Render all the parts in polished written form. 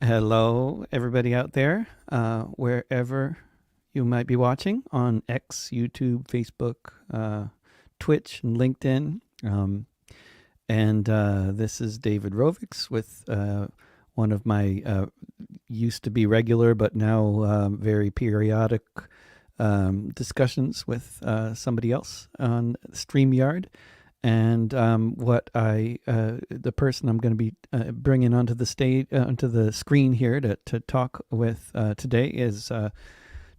Hello, everybody out there, wherever you might be watching on X, YouTube, Facebook, Twitch, and LinkedIn. This is David Rovix with one of my used to be regular but now very periodic discussions with somebody else on StreamYard. And the person I'm going to be bringing onto the stage, onto the screen here to talk with today is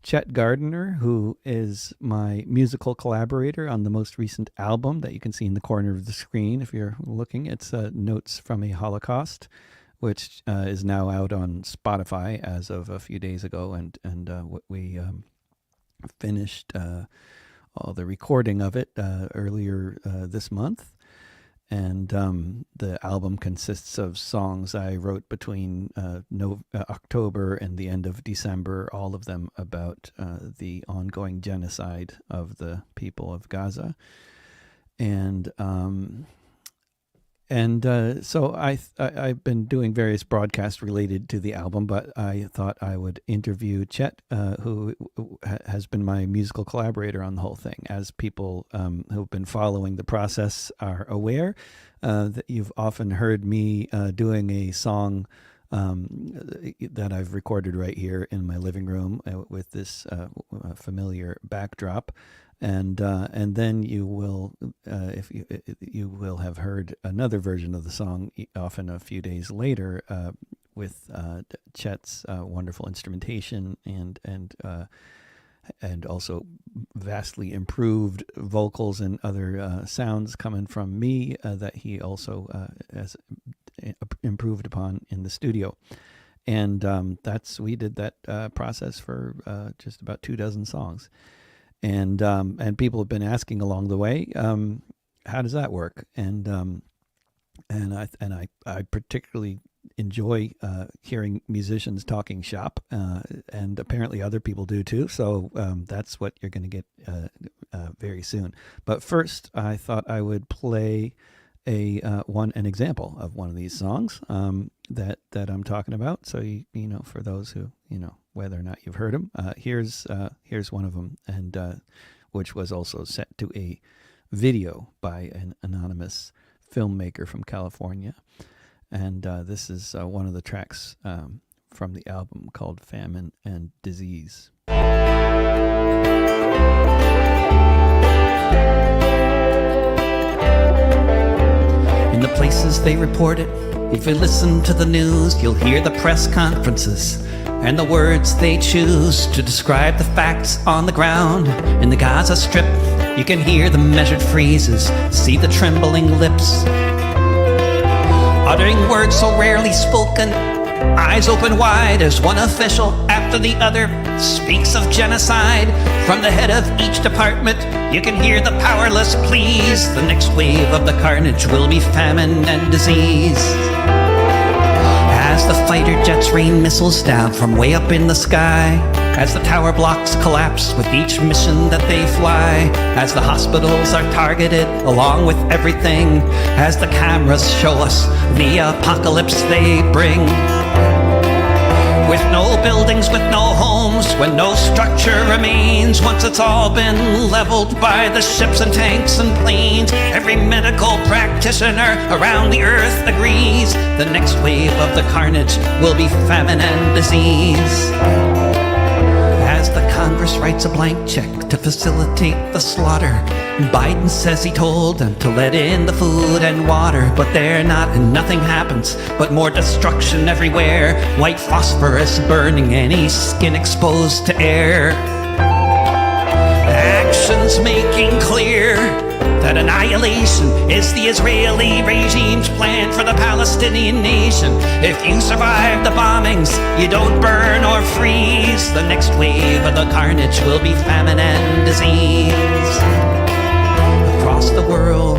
Chet Gardiner, who is my musical collaborator on the most recent album that you can see in the corner of the screen if you're looking. It's Notes From A Holocaust, which is now out on Spotify as of a few days ago, and we finished all the recording of it earlier this month. And the album consists of songs I wrote between October and the end of December, all of them about the ongoing genocide of the people of Gaza. So I've been doing various broadcasts related to the album, but I thought I would interview Chet, who has been my musical collaborator on the whole thing. As people who've been following the process are aware, that you've often heard me doing a song that I've recorded right here in my living room with this familiar backdrop. And then you will, if you will have heard another version of the song, often a few days later, with Chet's wonderful instrumentation and also vastly improved vocals and other sounds coming from me that he also has improved upon in the studio. And we did that process for just about 24 songs. And people have been asking along the way, how does that work? And I particularly enjoy hearing musicians talking shop, and apparently other people do too. So that's what you're going to get very soon. But first, I thought I would play an example of one of these songs that I'm talking about. So you know, for those who whether or not you've heard them, here's one of them, and which was also set to a video by an anonymous filmmaker from California. And this is one of the tracks from the album called Famine and Disease. In the places they report it, if you listen to the news, you'll hear the press conferences and the words they choose to describe the facts on the ground. In the Gaza Strip, you can hear the measured phrases, see the trembling lips, uttering words so rarely spoken, eyes open wide as one official after the other speaks of genocide. From the head of each department, you can hear the powerless pleas. The next wave of the carnage will be famine and disease. As the fighter jets rain missiles down from way up in the sky, as the tower blocks collapse with each mission that they fly, as the hospitals are targeted along with everything, as the cameras show us the apocalypse they bring. With no buildings, with no homes, when no structure remains, once it's all been leveled by the ships and tanks and planes, every medical practitioner around the earth agrees the next wave of the carnage will be famine and disease. As the Congress writes a blank check to facilitate the slaughter, Biden says he told them to let in the food and water, but they're not, and nothing happens but more destruction everywhere. White phosphorus burning, any skin exposed to air. Actions making clear that annihilation is the Israeli regime's plan for the Palestinian nation. If you survive the bombings, you don't burn or freeze. The next wave of the carnage will be famine and disease. Across the world,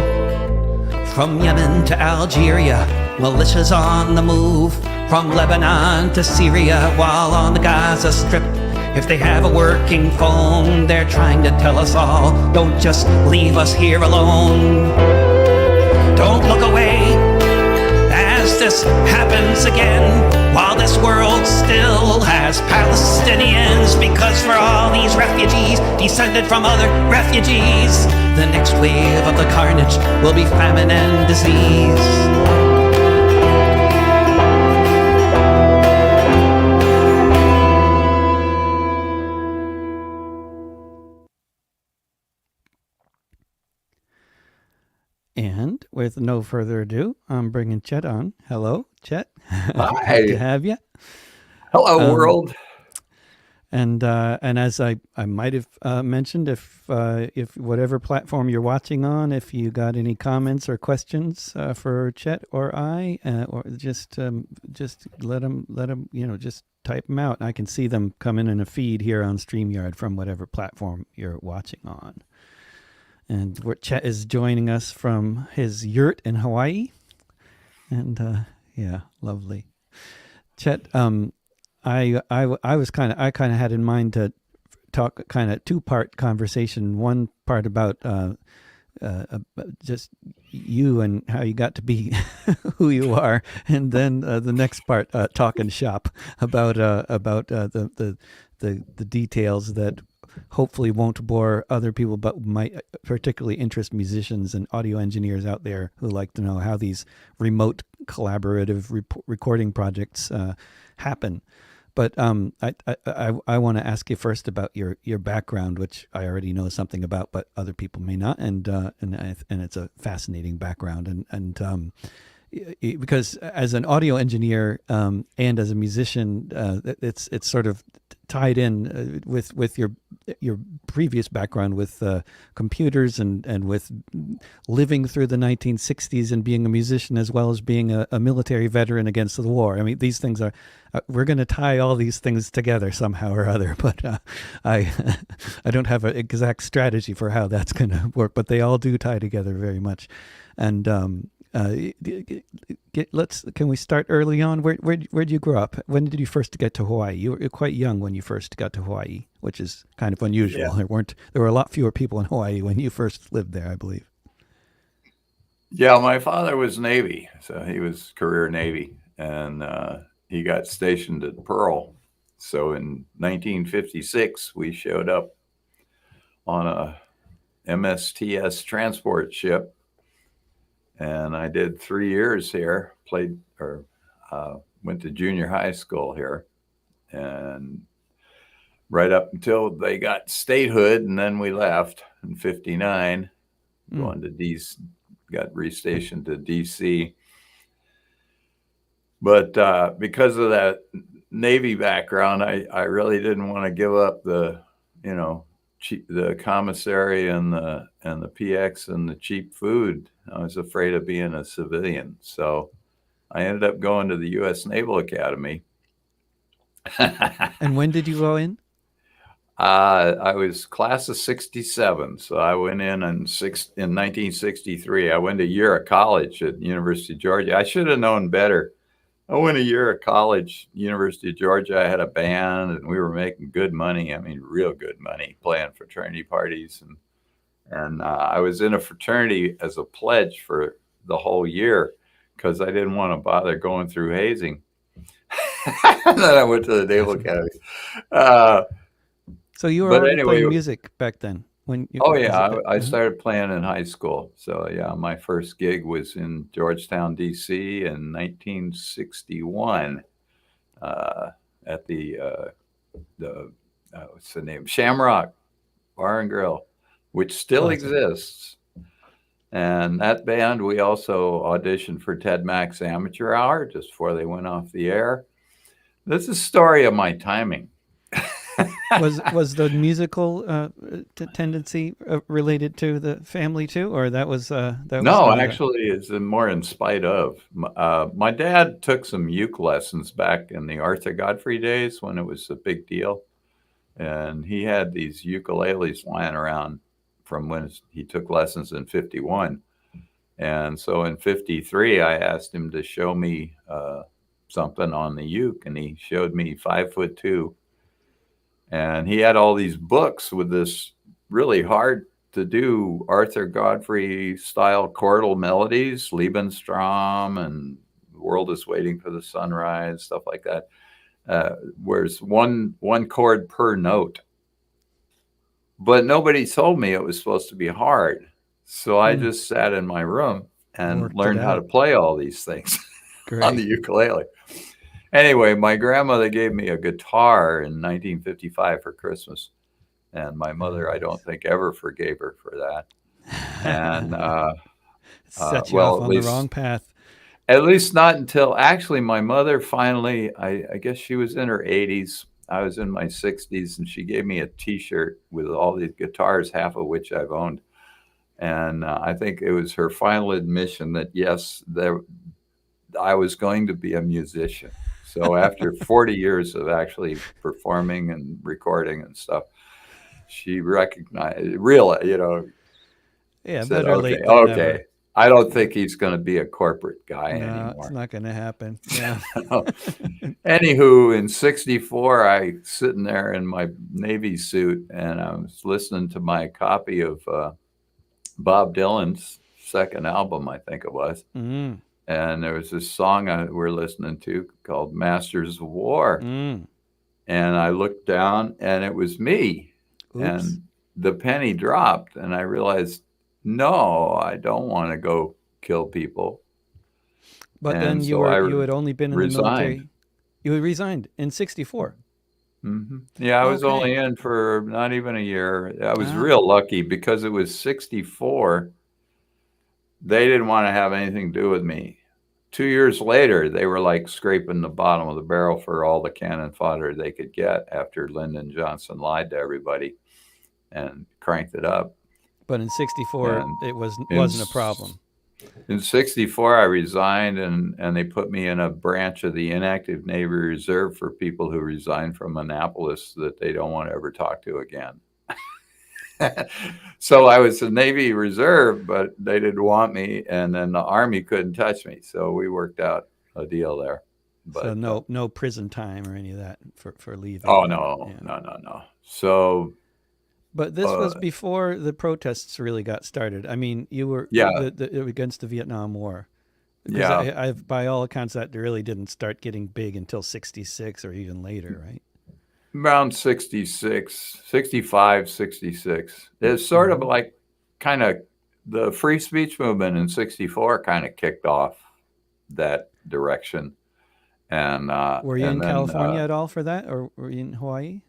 from Yemen to Algeria, militias on the move. From Lebanon to Syria, while on the Gaza Strip, if they have a working phone, they're trying to tell us all, don't just leave us here alone. Don't look away as this happens again. while this world still has Palestinians, because for all these refugees descended from other refugees, the next wave of the carnage will be famine and disease. And with no further ado, I'm bringing Chet on. Hello, Chet. Hi. Good to have you. Hello, world. And as I might have mentioned, if whatever platform you're watching on, if you got any comments or questions for Chet or I, or just let them just type them out. I can see them coming in a feed here on StreamYard from whatever platform you're watching on. And Chet is joining us from his yurt in Hawaii, and yeah, lovely. Chet, I kind of had in mind to talk kind of two-part conversation. One part about just you and how you got to be who you are, and then the next part talking shop about the details that hopefully won't bore other people, but might particularly interest musicians and audio engineers out there who like to know how these remote collaborative recording projects happen. But I want to ask you first about your background, which I already know something about, but other people may not, and it's a fascinating background, and because as an audio engineer and as a musician, it's sort of tied in with your previous background with computers and with living through the 1960s and being a musician as well as being a military veteran against the war. I mean, these things are we're going to tie all these things together somehow or other, but I don't have an exact strategy for how that's going to work, but they all do tie together very much. And can we start early on? Where'd you grow up? When did you first get to Hawaii? You were quite young when you first got to Hawaii, which is kind of unusual. Yeah. There were a lot fewer people in Hawaii when you first lived there, I believe. Yeah, my father was Navy, so he was career Navy, and he got stationed at Pearl. So in 1956, we showed up on a MSTS transport ship, and I did 3 years here. Went to junior high school here, and right up until they got statehood, and then we left in '59, going to DC, got restationed to DC. But because of that Navy background, I really didn't want to give up the commissary and the PX and the cheap food. I was afraid of being a civilian, so I ended up going to the U.S. Naval Academy. And when did you go in? I was class of '67, so I went in 1963. I went a year of college at University of Georgia. I should have known better. I went a year of college, University of Georgia. I had a band, and we were making good money. I mean, real good money, playing fraternity parties, and I was in a fraternity as a pledge for the whole year because I didn't want to bother going through hazing. And then I went to the Naval Academy. So you were already playing music back then? I started playing in high school. So yeah, my first gig was in Georgetown, DC in 1961 at the what's the name? Shamrock Bar and Grill, which still exists. And that band, we also auditioned for Ted Mack's Amateur Hour just before they went off the air. This is a story of my timing. was the musical tendency related to the family too, or that was no? Actually, it's more in spite of. My dad took some uke lessons back in the Arthur Godfrey days when it was a big deal, and he had these ukuleles lying around from when he took lessons in '51. And so in '53, I asked him to show me something on the uke, and he showed me 5'2". And he had all these books with this really hard to do Arthur Godfrey style chordal melodies, Liebenstrom and world is waiting for the sunrise, stuff like that. Whereas one chord per note. But nobody told me it was supposed to be hard. So I Hmm. just sat in my room and Worked it learned how to out. play all these things on the Great. ukulele. Anyway, my grandmother gave me a guitar in 1955 for Christmas, and my Very mother, I don't think, ever forgave her for that. And nice. Set you well, off on the wrong path. at least not until actually my mother finally, I guess she was in her 80s. I was in my 60s, and she gave me a T-shirt with all these guitars, half of which I've owned. And I think it was her final admission that yes, I was going to be a musician. So after 40 years of actually performing and recording and stuff, she recognized, really, Yeah, said, better okay, late than okay. never. I don't Yeah. think he's going to be a corporate guy No, it's anymore. not going to happen. Yeah. Anywho, in '64, I sitting there in my Navy suit, and I was listening to my copy of Bob Dylan's second album, I think it was. Mm. And there was this song we're listening to called Masters of War. Mm. And I looked down, and it was me. Oops. And the penny dropped, and I realized, no, I don't want to go kill people. But then And so I you had only been in the resigned. military. You had resigned in 64. Yeah, I was Okay. only in for not even a year. I was Ah. real lucky because it was '64. They didn't want to have anything to do with me. 2 years later, they were like scraping the bottom of the barrel for all the cannon fodder they could get after Lyndon Johnson lied to everybody and cranked it up. But in 64 And it in wasn't a problem. in '64, I resigned, and they put me in a branch of the inactive Navy Reserve for people who resigned from Annapolis that they don't want to ever talk to again. So I was a Navy Reserve, but they didn't want me, and then the Army couldn't touch me. So we worked out a deal there. So But no prison time or any of that for oh leaving. no, Yeah. no, no, no. So But this uh, was before the protests really got started. I mean, you were yeah, against the Vietnam War. Because yeah. I've, by all accounts, that really didn't start getting big until 66 or even later, right? Around 66, 65, 66. It's sort of Mm-hmm. like kind of the free speech movement in '64 kind of kicked off that direction. Were you in And then California at all for that, or were you in Hawaii?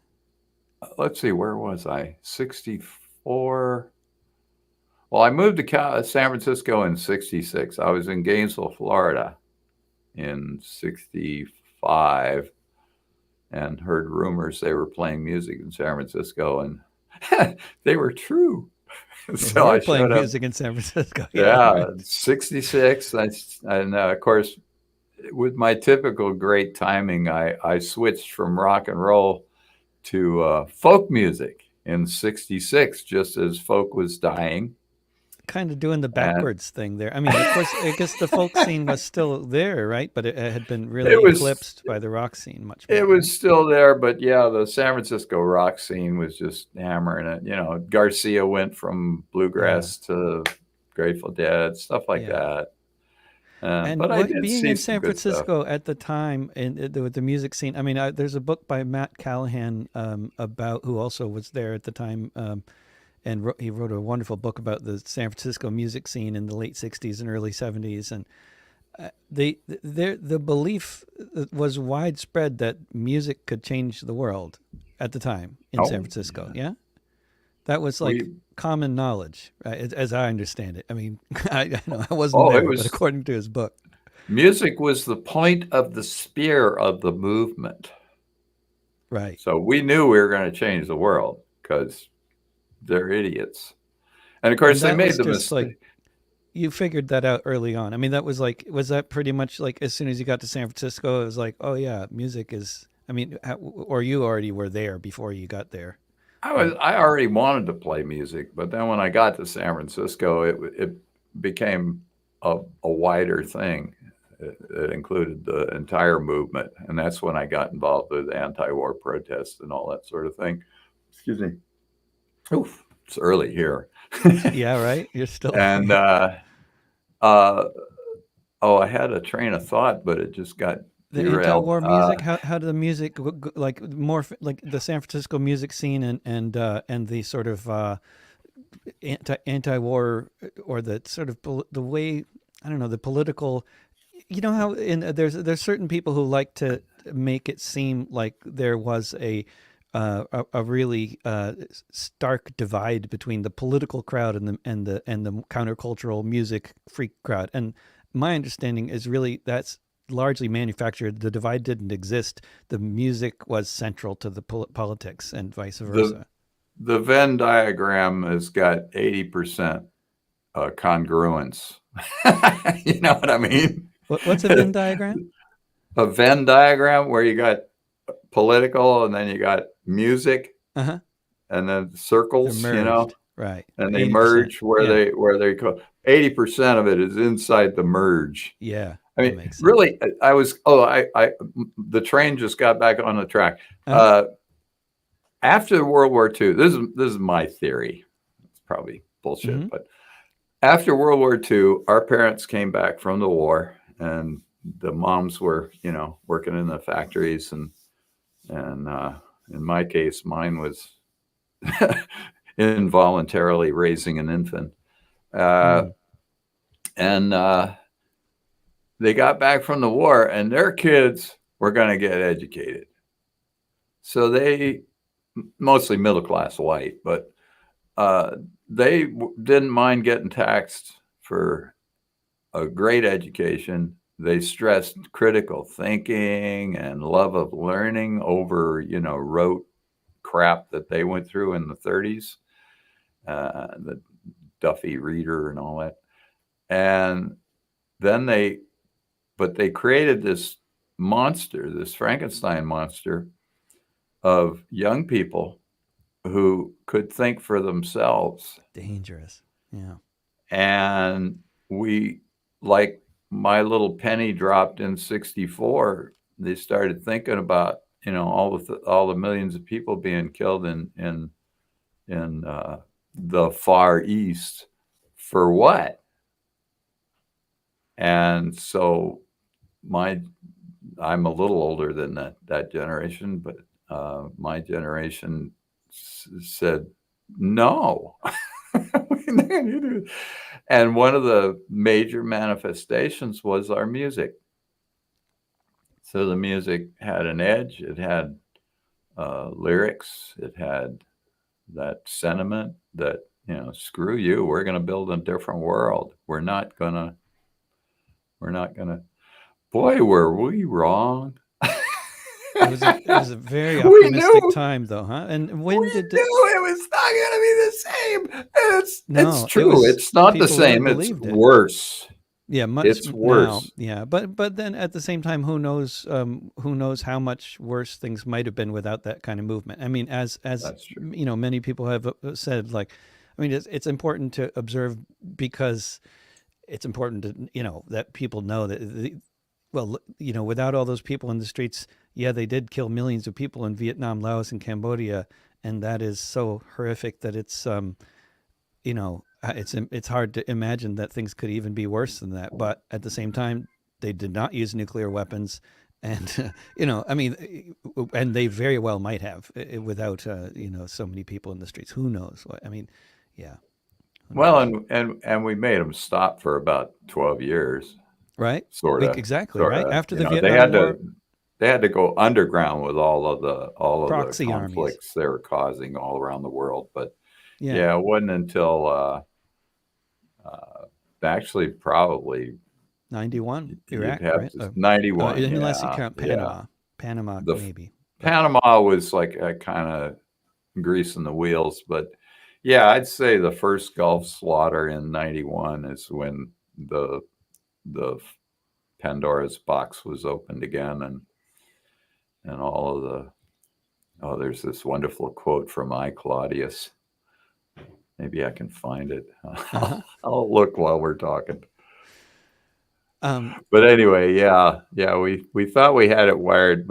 let's see, where was I? '64. Well, I moved to San Francisco in '66. I was in Gainesville, Florida in '65 and heard rumors they were playing music in San Francisco, and they were true. They So were I playing showed up. music in San Francisco. Yeah, Yeah, right. '66. And of course, with my typical great timing, I switched from rock and roll to folk music in '66, just as folk was dying. Kind of doing the And backwards thing there. I mean, of course, I guess the folk scene was still there, right? But it had been it really was eclipsed by the rock scene much it more, right? was still there, but yeah, the San Francisco rock scene was just hammering it. Garcia went from Yeah, bluegrass to Grateful Dead, stuff like yeah. that. And But I what did being see in some San good stuff. Francisco at the time and with the music scene. I mean, there's a book by Matt Callahan about who also was there at the time, and he wrote a wonderful book about the San Francisco music scene in the late '60s and early '70s. And the belief was widespread that music could change the world at the time in San Oh, Francisco. yeah. Yeah, that was like We common knowledge, right? As I understand it. I mean, I know I wasn't oh, it there, but was according to his book, music was the point of the spear of the movement. right? So we knew we were going to change the world because they're idiots. And of And course, they that made was the just like mistake. you figured that out early on. I mean, that was like, was that pretty much like as soon as you got to San Francisco, it was like, oh yeah, music is. I mean, or you already were there before you got there, right? I already wanted to play music, but then when I got to San Francisco, it became a wider thing. It included the entire movement, and that's when I got involved with anti-war protests and all that sort of thing. Excuse me. Oof, it's early here. Yeah, right. You're still And uh, oh, I had a train of thought, but it just got The derailed. anti-war music. How did the music like more like the San Francisco music scene and the sort of anti-war or the sort of the way, I don't know, the political. You know how there's certain people who like to make it seem like there was a really stark divide between the political crowd and the countercultural music freak crowd. And my understanding is really that's largely manufactured. The divide didn't exist. The music was central to the politics and vice The versa. the Venn diagram has got 80% congruence. You know what I mean? What's a Venn diagram? A Venn diagram where you got political and then you got music Uh huh. and then They're circles, merged, right? and they 80%. merge where Yeah, they go. 80% of it is inside the merge. yeah, I that mean, makes sense. really, I was. Oh, the train just got back on the track. Uh huh. Uh, After World War II, this is my theory. It's probably Mm-hmm. bullshit, but after World War II, our parents came back from the war, and the moms were, working in the factories, and in my case, mine was involuntarily raising an infant. Uh, Mm. and they got back from the war, and their kids were going to get educated. So they, mostly middle class white, but uh, they didn't mind getting taxed for a great education. They stressed critical thinking and love of learning over, rote crap that they went through in the 30s, the Duffy Reader and all that. And then they created this monster, this Frankenstein monster of young people who could think for themselves. Dangerous. Yeah. And we, like my little penny dropped in 64, they started thinking about, all the millions of people being killed in the Far East for what? And so my I'm a little older than that generation, but my generation said no. And one of the major manifestations was our music. So the music had an edge. It had lyrics. It had that sentiment that, screw you. We're going to build a different world. We're not gonna. Boy, were we wrong. It was a very we optimistic knew time, though, huh? And we when did it? knew it was not going to be the same. It's No, it true. was. It's not the People really same. It's believed it. worse. Yeah, much It's now. worse. Yeah, but then at the same time, who knows? Who knows how much worse things might have been without that kind of movement? I mean, as That's true. many people have said, like, I mean, it's important to observe because it's important to that people know that well, without all those people in the streets, yeah, they did kill millions of people in Vietnam, Laos, and Cambodia, and that is so horrific that it's hard to imagine that things could even be worse than that. But at the same time, they did not use nuclear weapons, and I mean, and they very well might have without so many people in the streets. Who knows? I mean, yeah, who Well, knows? and we made them stop for about 12 years, Right? sort of, Exactly. sort Right of. after the They Vietnam had to War, go underground with all of the proxy armies. conflicts they were causing all around the world. But Yeah, yeah, it wasn't until uh, actually probably 91 you'd Iraq, have right? to 91. Unless you Yeah, count yeah. Panama. Panama The maybe, but Panama was like a kind of greasing the wheels, but yeah, I'd say the first Gulf slaughter in 91 is when the Pandora's box was opened again, and all of the there's this wonderful quote from I Claudius. Maybe I can find it. uh-huh. I'll look while we're talking. Um, But anyway, yeah, we thought we had it wired,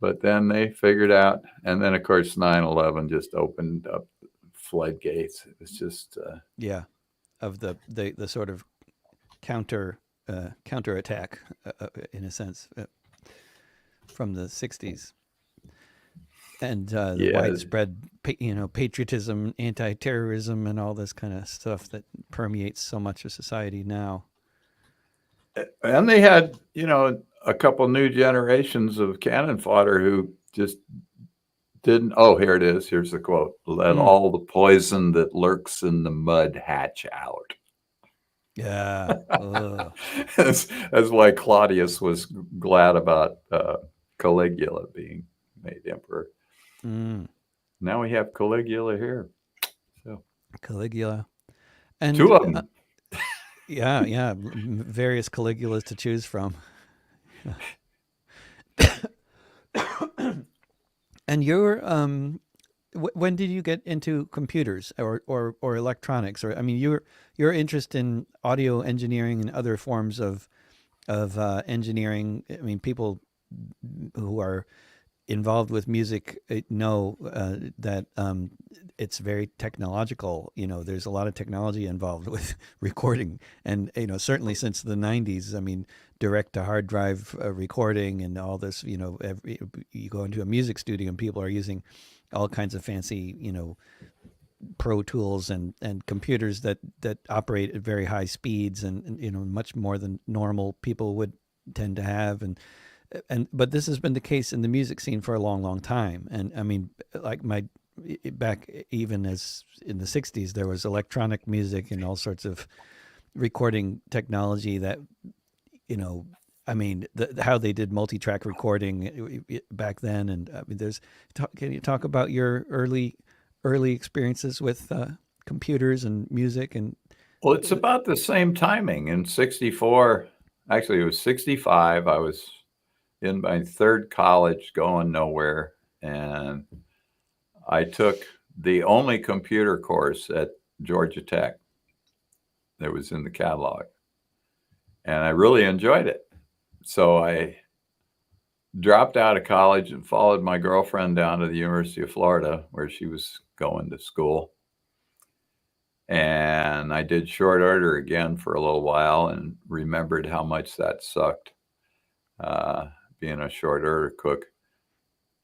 but then they figured out, and then of course 9/11 just opened up floodgates. It was just yeah, of the sort of counter. counterattack, in a sense, from the '60s, and the Yeah, widespread, patriotism, anti-terrorism, and all this kind of stuff that permeates so much of society now. and they had, a couple new generations of cannon fodder who just didn't. Oh, here it is. Here's the quote: "Let Mm. all the poison that lurks in the mud hatch out." Yeah. Ugh. That's why Claudius was glad about Caligula being made emperor. Mm. Now we have Caligula here. So Caligula, two and of them. yeah, yeah, various Caligulas to choose from. And when did you get into computers or electronics? Or I mean, your interest in audio engineering and other forms of engineering. I mean, people who are involved with music know that it's very technological. There's a lot of technology involved with recording, and certainly since the '90s. I mean, direct to hard drive recording and all this. You go into a music studio and people are using all kinds of fancy, Pro Tools and computers that operate at very high speeds and much more than normal people would tend to have, and but this has been the case in the music scene for a long, long time. And I mean, like back even as in the '60s, there was electronic music and all sorts of recording technology that I mean, how they did multi-track recording back then. And I mean, can you talk about your early experiences with computers and music and Well, it's about the same timing. In '64, actually, it was '65. I was in my third college going nowhere. And I took the only computer course at Georgia Tech that was in the catalog. And I really enjoyed it. So I dropped out of college and followed my girlfriend down to the University of Florida, where she was going to school. And I did short order again for a little while and remembered how much that sucked, uh, being a short order cook.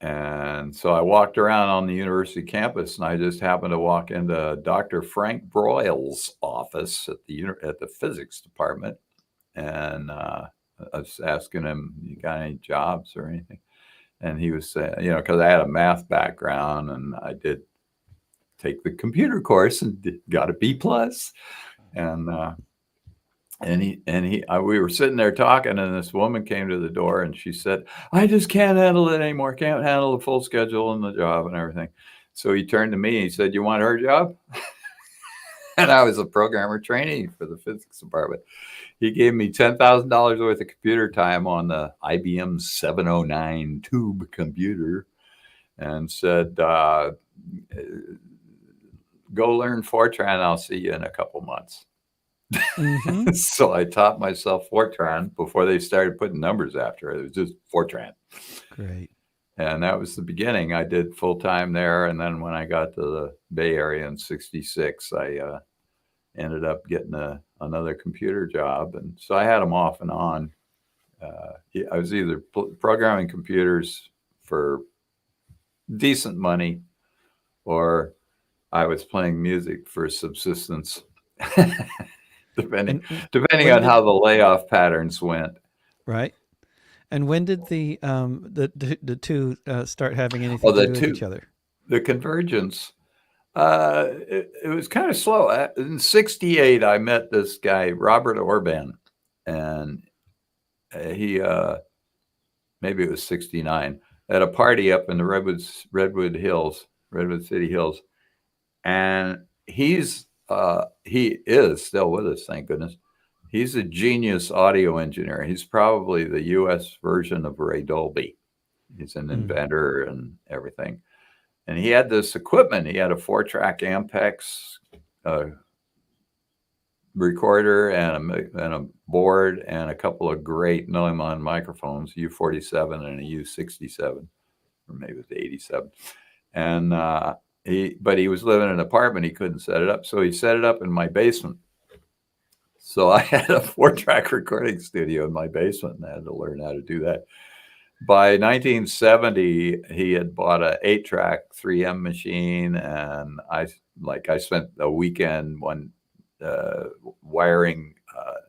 And so I walked around on the university campus, and I just happened to walk into Dr. Frank Broyle's office at the physics department, and I was asking him, "You got any jobs or anything?" And he was saying, because I had a math background, and I did take the computer course and got a B plus, and we were sitting there talking, and this woman came to the door, and she said, "I just can't handle it anymore. Can't handle the full schedule and the job and everything." So he turned to me and he said, "You want her job?" And I was a programmer trainee for the physics department. He gave me $10,000 worth of computer time on the IBM 709 tube computer and said, "Go learn Fortran. I'll see you in a couple months." Mm-hmm. So I taught myself Fortran before they started putting numbers after it. It was just Fortran. Great. And that was the beginning. I did full time there. And then when I got to the Bay Area in '66, I ended up getting another computer job. And so I had them off and on. I was either programming computers for decent money, or I was playing music for subsistence. depending And depending when on did how the layoff patterns went. right? And when did the two start having Oh, anything to do with each other? the convergence. It was kind of slow. In '68, I met this guy Robert Orban, and he maybe it was '69 at a party up in the Redwood City Hills, and he is still with us, thank goodness. He's a genius audio engineer. He's probably the U.S. version of Ray Dolby. He's an Mm. inventor and everything. And he had this equipment. He had a 4-track Ampex recorder and a board and a couple of great Neumann microphones, U47 and a U67, or maybe it was 87. And but he was living in an apartment. He couldn't set it up. So he set it up in my basement. So I had a 4-track recording studio in my basement, and I had to learn how to do that. By 1970, he had bought a 8-track 3M machine, and I spent a weekend wiring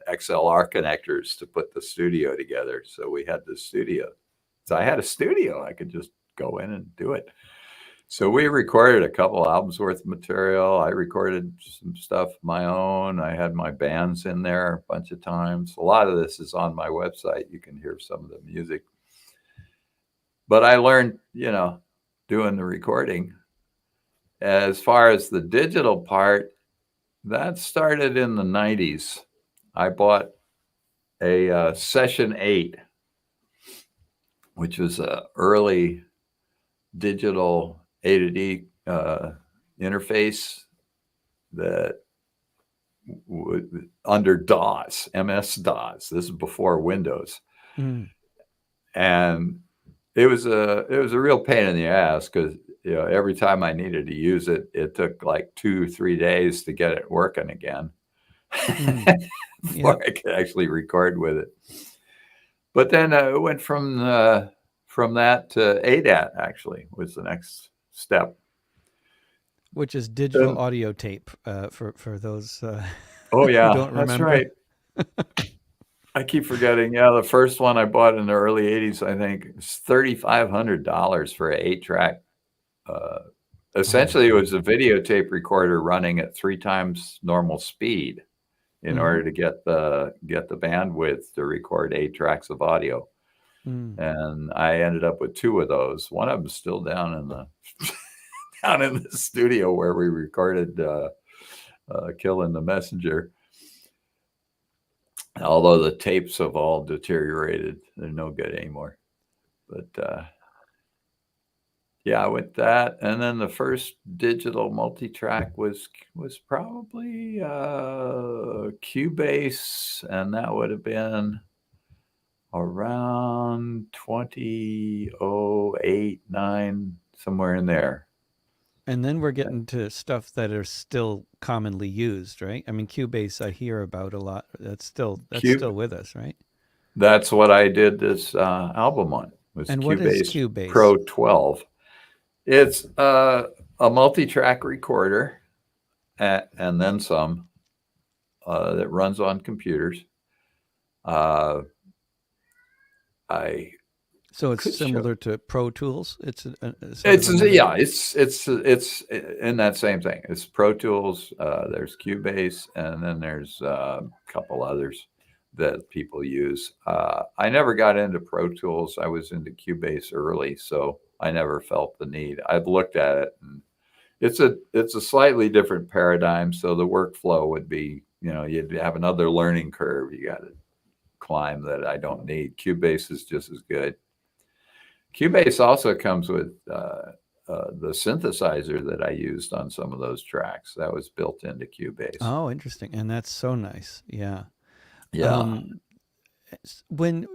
XLR connectors to put the studio together. So we had the studio. So I had a studio. I could just go in and do it. So we recorded a couple albums worth of material. I recorded some stuff of my own. I had my bands in there a bunch of times. A lot of this is on my website. You can hear some of the music. But I learned, doing the recording. As far as the digital part, that started in the 90s. I bought a Session 8, which was an early digital A to D interface that under DOS, MS-DOS. This is before Windows. Mm. And it was a real pain in the ass because every time I needed to use it, it took like 2 or 3 days to get it working again before I could actually record with it. But then it went from that to ADAT. Actually, was the next step, which is digital audio tape for those. Oh yeah, who don't remember. That's right. I keep forgetting. Yeah, the first one I bought in the early 80s, I think, was $3,500 for an 8-track. Essentially, it was a videotape recorder running at 3 times normal speed in order to get the bandwidth to record 8 tracks of audio. And I ended up with 2 of those. One of them is still down in the down in the studio where we recorded "Killing the Messenger." Although the tapes have all deteriorated, they're no good anymore. But yeah, with that, and then the first digital multi-track was probably Cubase, and that would have been around 2008, 9, somewhere in there. And then we're getting to stuff that are still commonly used, right? I mean, Cubase I hear about a lot. That's still with us, right? That's what I did this album on. And what is Cubase? Pro 12. It's a multi-track recorder and then some that runs on computers. So it's similar to Pro Tools. It's in that same thing. It's Pro Tools. There's Cubase, and then there's a couple others that people use. I never got into Pro Tools. I was into Cubase early, so I never felt the need. I've looked at it, and it's a slightly different paradigm. So the workflow would be, you'd have another learning curve you got to climb that I don't need. Cubase is just as good. Cubase also comes with the synthesizer that I used on some of those tracks. That was built into Cubase. Oh, interesting. And that's so nice. Yeah. Yeah. When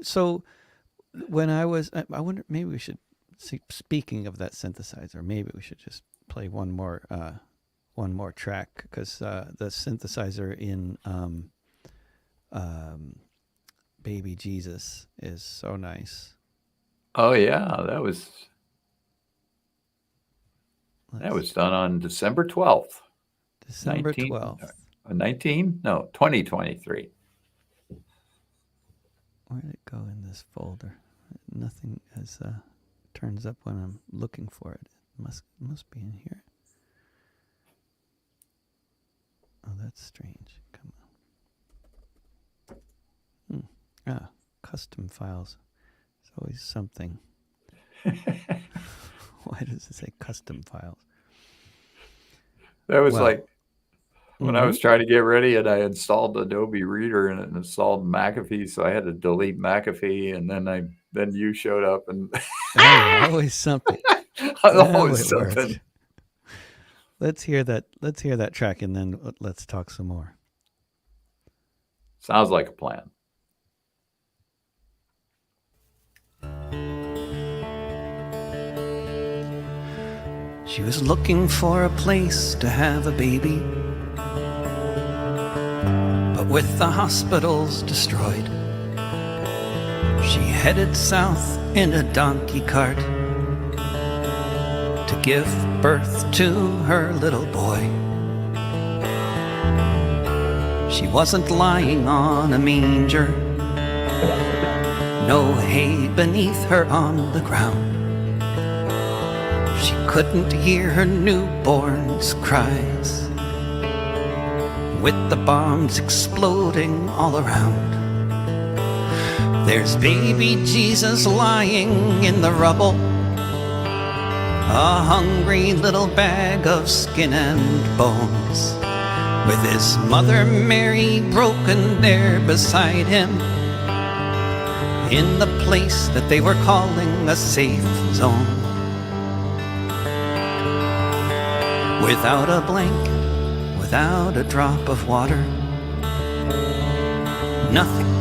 I wonder, maybe we should see, speaking of that synthesizer, maybe we should just play one more track, because the synthesizer in Baby Jesus is so nice. Oh yeah, that was done on December 12th. December 12th. 2023. Where did it go in this folder? Nothing turns up when I'm looking for it. It must be in here. Oh, that's strange. Come on. Custom files. It's always something. Why does it say custom files? That was when I was trying to get ready, and I installed Adobe Reader and it installed McAfee, so I had to delete McAfee, and then you showed up, and always something. Always something. Let's hear that track, and then let's talk some more. Sounds like a plan. She was looking for a place to have a baby, but with the hospitals destroyed, she headed south in a donkey cart to give birth to her little boy. She wasn't lying on a manger, no hay beneath her on the ground. She couldn't hear her newborn's cries, with the bombs exploding all around. There's baby Jesus lying in the rubble, a hungry little bag of skin and bones, with his mother Mary broken there beside him, in the place that they were calling a safe zone. Without a blanket, without a drop of water, nothing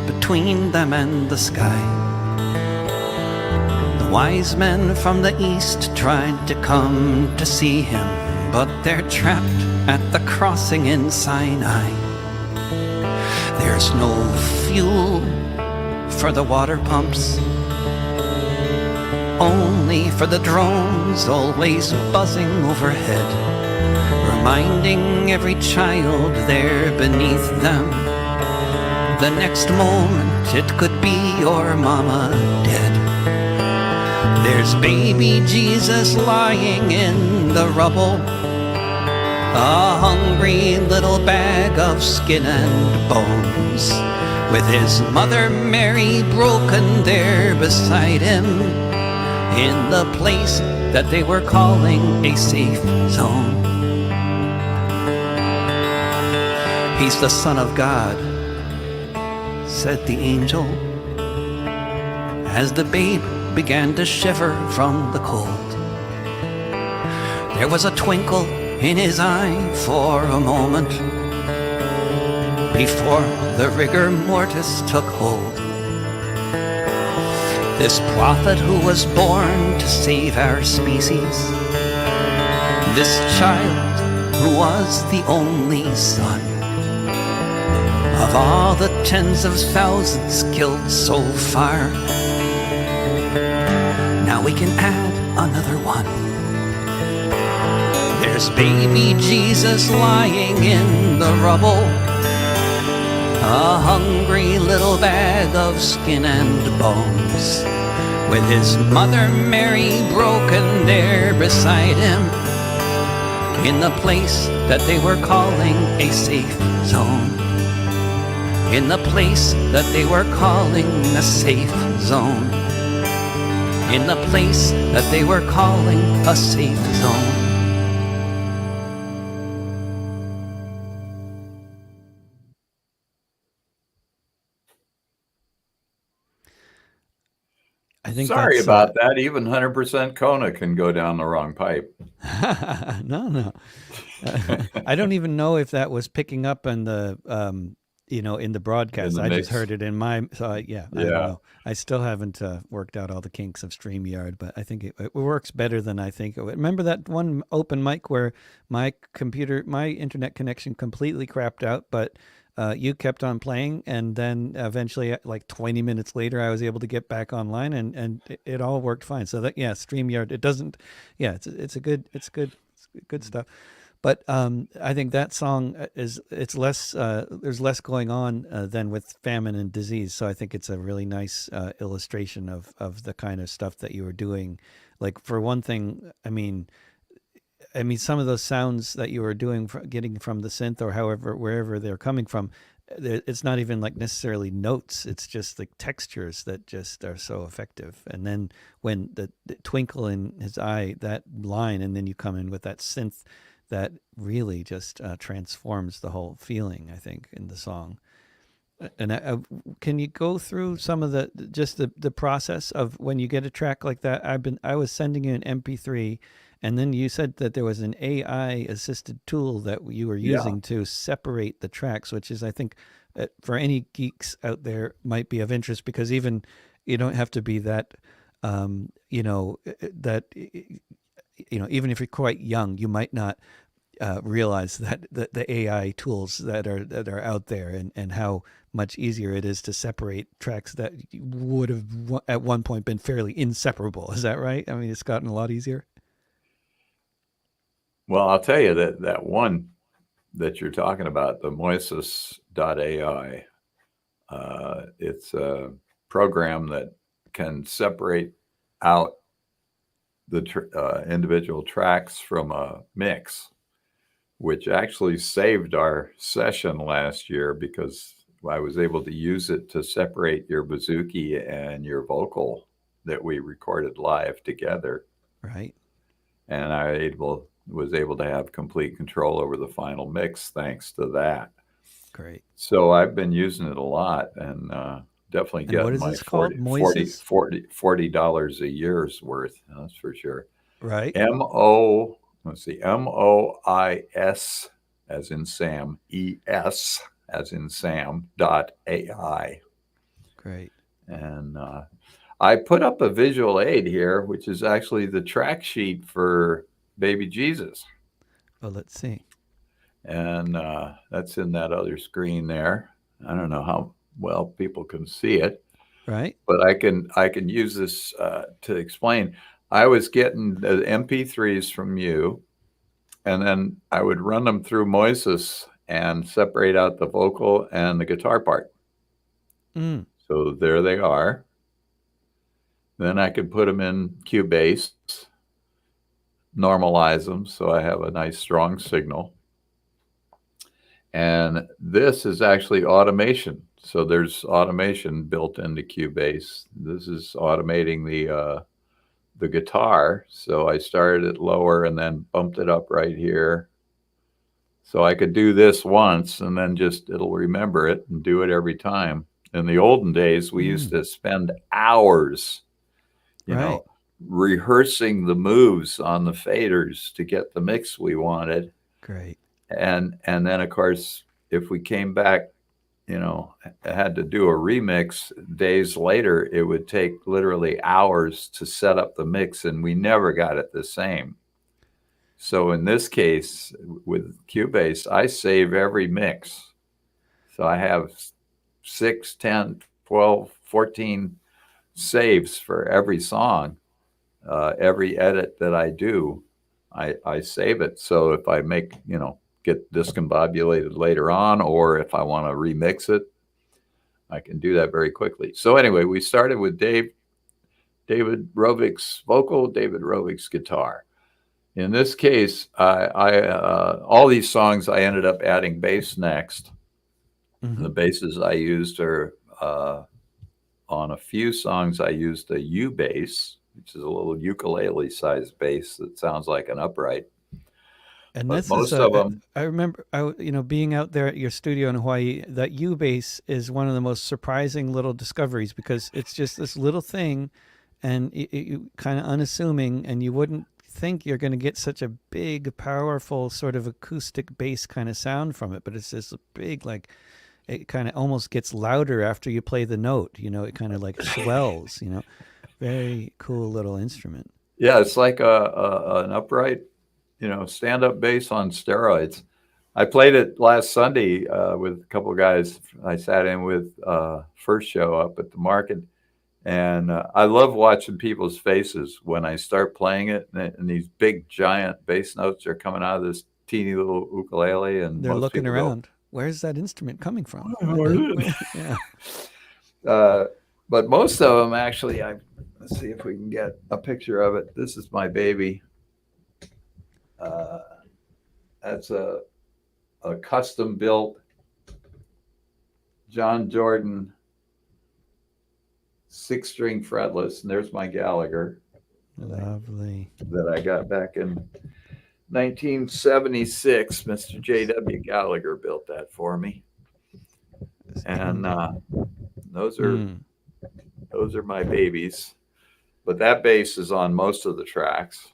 between them and the sky. The wise men from the east tried to come to see him, but they're trapped at the crossing in Sinai. There's no fuel for the water pumps, only for the drones always buzzing overhead, reminding every child there beneath them, the next moment it could be your mama dead. There's baby Jesus lying in the rubble, a hungry little bag of skin and bones, with his mother Mary broken there beside him, in the place that they were calling a safe zone. He's the Son of God, said the angel, as the babe began to shiver from the cold. There was a twinkle in his eye for a moment, before the rigor mortis took hold. This prophet who was born to save our species, this child who was the only son of all the tens of thousands killed so far. Now we can add another one. There's baby Jesus lying in the rubble, a hungry little bag of skin and bones, with his mother Mary broken there beside him, in the place that they were calling a safe zone. In the place that they were calling a safe zone. In the place that they were calling a safe zone. I think Sorry about that. Even 100% Kona can go down the wrong pipe. No. I don't even know if that was picking up in the, in the broadcast. I just heard it in my, I don't know. I still haven't worked out all the kinks of StreamYard, but I think it works better than I think it would. Remember that one open mic where my internet connection completely crapped out, but you kept on playing, and then eventually, like 20 minutes later, I was able to get back online, and it all worked fine. So that, StreamYard, it doesn't, it's good stuff. But I think that song it's less, there's less going on than with famine and disease. So I think it's a really nice illustration of the kind of stuff that you were doing. Like, for one thing, I mean, some of those sounds that you were doing, getting from the synth or wherever they're coming from, it's not even like necessarily notes. It's just like textures that just are so effective. And then when the twinkle in his eye, that line, and then you come in with that synth that really just transforms the whole feeling, I think, in the song. And can you go through some of the process of when you get a track like that? I was sending you an MP3, and then you said that there was an AI assisted tool that you were using to separate the tracks, which is, I think, for any geeks out there, might be of interest, because even you don't have to be that, even if you're quite young, you might not realize that the AI tools that are out there, and how much easier it is to separate tracks that would have at one point been fairly inseparable. Is that right? I mean, it's gotten a lot easier. Well, I'll tell you that one that you're talking about, the Moises.ai, it's a program that can separate out the individual tracks from a mix, which actually saved our session last year because I was able to use it to separate your bouzouki and your vocal that we recorded live together. Right. And was able to have complete control over the final mix thanks to that. Great. So I've been using it a lot, and definitely And what getting is my this called? Moises? $40 a year's worth. That's for sure. Right. Let's see, MOIS as in Sam, ES as in Sam dot AI. Great. And I put up a visual aid here, which is actually the track sheet for Baby Jesus. Well, let's see. And that's in that other screen there. I don't know how well people can see it, Right. but I can use this to explain. I was getting the MP3s from you, and then I would run them through Moises and separate out the vocal and the guitar part. Mm. So there they are. Then I could put them in Cubase, normalize them so I have a nice strong signal. And this is actually automation. So there's automation built into Cubase. This is automating the guitar. So I started it lower and then bumped it up right here. So I could do this once and then just it'll remember it and do it every time. In the olden days, we used to spend hours, Right. rehearsing the moves on the faders to get the mix we wanted. Great. And then of course, if we came back, had to do a remix days later, it would take literally hours to set up the mix, and we never got it the same. So in this case, with Cubase, I save every mix. So I have 6, 10, 12, 14 saves for every song. Every edit that I do, I save it. So if I get discombobulated later on, or if I want to remix it, I can do that very quickly. So anyway, we started with David Rovik's vocal, David Rovik's guitar. In this case, all these songs I ended up adding bass next. Mm-hmm. The basses I used are on a few songs I used a U bass, which is a little ukulele-sized bass that sounds like an upright. And But this is most of them, I remember, being out there at your studio in Hawaii, that U bass is one of the most surprising little discoveries, because it's just this little thing, and you kind of unassuming, and you wouldn't think you're going to get such a big, powerful sort of acoustic bass kind of sound from it. But it's this big, like, it kind of almost gets louder after you play the note. It kind of like swells. Very cool little instrument. yeah, it's like an upright, stand-up bass on steroids. I played it last Sunday with a couple of guys I sat in with first show up at the market. And I love watching people's faces when I start playing it, and these big, giant bass notes are coming out of this teeny little ukulele, and They're most looking people go, around. Where's that instrument coming from? Yeah. but most of them actually, let's see if we can get a picture of it. This is my baby. That's a custom built John Jordan 6-string fretless, and there's my Gallagher. Lovely. That I got back in 1976. Mr. J.W. Gallagher built that for me, and those are my babies. But that bass is on most of the tracks,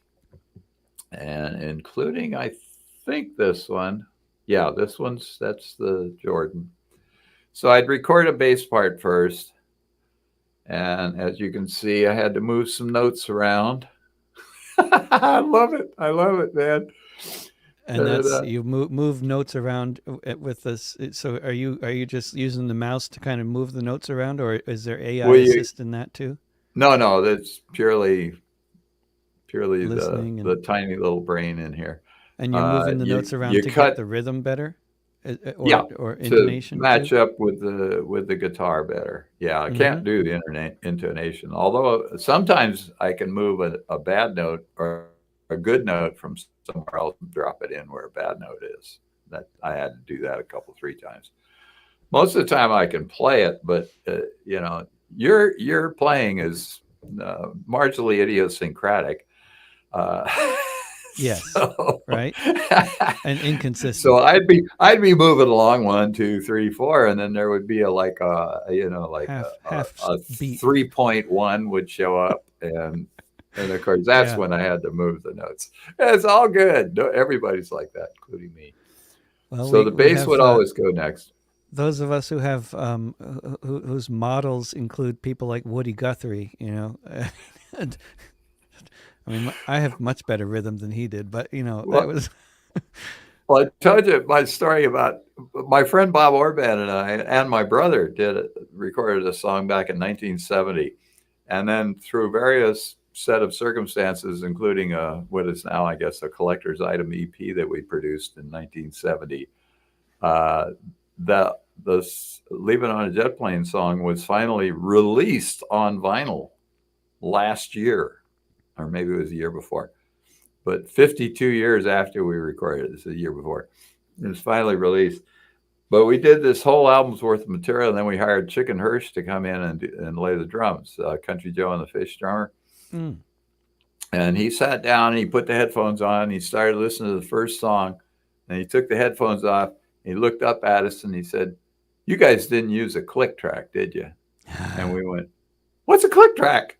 and including, I think, this one. Yeah, that's the Jordan. So I'd record a bass part first. And as you can see, I had to move some notes around. I love it, man. And And, that's you move notes around with this. So are you just using the mouse to kind of move the notes around, or is there AI well, you, assist in that too? no, no, that's purely Listening the tiny little brain in here. and you're moving the notes around You to get cut, the rhythm better, yeah, or to intonation too. match up with the guitar better. Yeah, I Mm-hmm. can't do the internet intonation. Although sometimes I can move a bad note or a good note from somewhere else and drop it in where a bad note is. That I had to do that a couple, three times. Most of the time I can play it, but you know, your playing is marginally idiosyncratic. Uh, Yes, so right, and so inconsistent, I'd be moving along 1, 2, 3, 4, and then there would be a like a you know like half a beat. 3.1 would show up, and of course that's Yeah. when I had to move the notes. It's all good. No, everybody's like that, including me. Well, So we the we bass have would always go next. those of us who have whose models include people like Woody Guthrie. And I mean, I have much better rhythm than he did, but that Well, was Well, I told you my story about my friend Bob Orban and I and my brother recorded a song back in 1970, and then through various set of circumstances, including what is now, I guess, a collector's item EP that we produced in 1970, uh, the "Leaving on a Jet Plane" song was finally released on vinyl last year, or maybe it was the year before, but 52 years after we recorded it, it's a year before. It was finally released. But we did this whole album's worth of material, and then we hired Chicken Hirsch to come in and lay the drums, Country Joe and the Fish drummer. mm. And he sat down and he put the headphones on. And he started listening to the first song, and he took the headphones off. He looked up at us and he said, "You guys didn't use a click track, did you?" And we went, "What's a click track?"